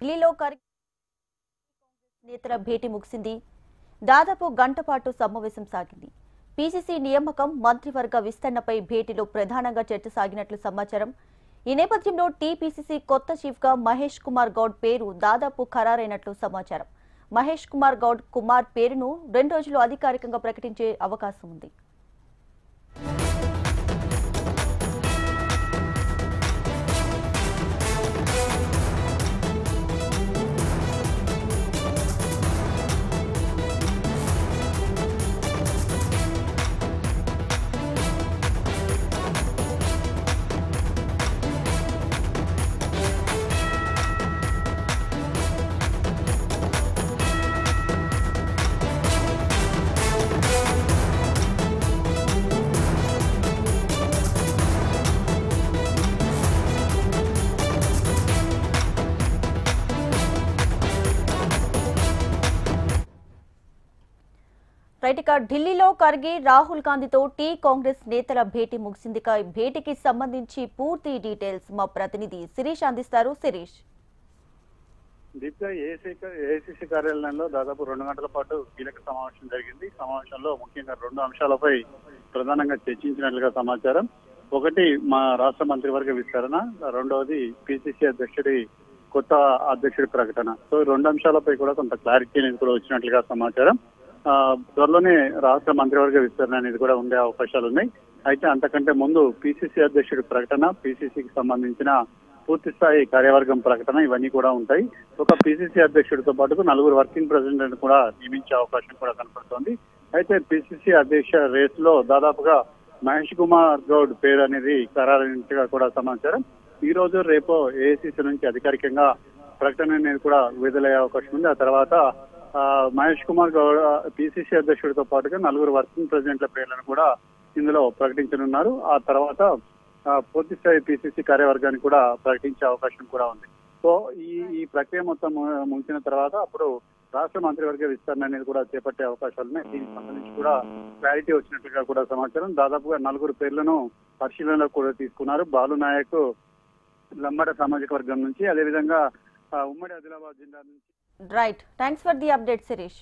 ఢిల్లీలో నేతల భేటీ ముగిసింది. దాదాపు గంట పాటు సమావేశం సాగింది. పీసీసీ నియామకం, మంత్రివర్గ విస్తరణపై భేటీలో ప్రధానంగా చర్చ సాగినట్లు సమాచారం. ఈ నేపథ్యంలో టీపీసీసీ కొత్త చీఫ్ గా మహేష్ కుమార్ గౌడ్ పేరు దాదాపు ఖరారైనట్లు సమాచారం. మహేష్ కుమార్ గౌడ్ పేరును 2 రోజులు అధికారికంగా ప్రకటించే అవకాశం ఉంది. ఢిల్లీలో ఖర్గే, రాహుల్ గాంధీతో టీ కాంగ్రెస్ నేతల భేటీ ముగిసింది. భేటీకి సంబంధించి పూర్తి డీటెయిల్స్ మా ప్రతినిధి శిరీష్ అందిస్తారు. శిరీష్, దీప్గా ఏఐసీసీ కార్యాలయంలో దాదాపు 2 గంటల పాటు కీలక సమావేశం జరిగింది. సమావేశంలో ముఖ్యంగా 2 అంశాలపై ప్రధానంగా చర్చించినట్లుగా సమాచారం. ఒకటి మా రాష్ట్ర మంత్రివర్గ విస్తరణ, రెండవది పిసిసి అధ్యక్షుడి కొత్త అధ్యక్షుడి ప్రకటన. సో 2 అంశాలపై కూడా కొంత క్లారిటీ అనేది కూడా వచ్చినట్లుగా సమాచారం. త్వరలోనే రాష్ట్ర మంత్రివర్గ విస్తరణ అనేది కూడా ఉండే అవకాశాలు ఉన్నాయి. అయితే అంతకంటే ముందు పిసిసి అధ్యక్షుడి ప్రకటన, పిసిసికి సంబంధించిన పూర్తి స్థాయి కార్యవర్గం ప్రకటన ఇవన్నీ కూడా ఉంటాయి. ఒక పిసిసి అధ్యక్షుడితో పాటు 4 వర్కింగ్ ప్రెసిడెంట్ కూడా నియమించే అవకాశం కూడా కనపడుతోంది. అయితే పిసిసి అధ్యక్ష రేస్ లో దాదాపుగా మహేష్ కుమార్ గౌడ్ పేరు అనేది ఖరారైనట్టుగా కూడా సమాచారం. ఈ రోజు రేపో ఏఐసీసీ నుంచి అధికారికంగా ప్రకటన అనేది కూడా విడుదలయ్యే అవకాశం ఉంది. ఆ తర్వాత మహేష్ కుమార్ గౌడ్ పిసిసి అధ్యక్షుడితో పాటుగా 4 వర్కింగ్ ప్రెసిడెంట్ల పేర్లను కూడా ఇందులో ప్రకటించనున్నారు. ఆ తర్వాత పూర్తి స్థాయి పిసిసి కార్యవర్గాన్ని కూడా ప్రకటించే అవకాశం కూడా ఉంది. సో ఈ ప్రక్రియ మొత్తం ముగిసిన తర్వాత అప్పుడు రాష్ట్ర మంత్రివర్గ విస్తరణ అనేది కూడా చేపట్టే అవకాశాలు ఉన్నాయి. దీనికి సంబంధించి కూడా క్లారిటీ వచ్చినట్లుగా కూడా సమాచారం. దాదాపుగా 4 పేర్లను పరిశీలనలో కూడా తీసుకున్నారు. బాలు నాయక్ లంబాడ సామాజిక వర్గం నుంచి, అదేవిధంగా ఉమ్మడి ఆదిలాబాద్ జిల్లా నుంచి. Right, thanks for the update Sirish.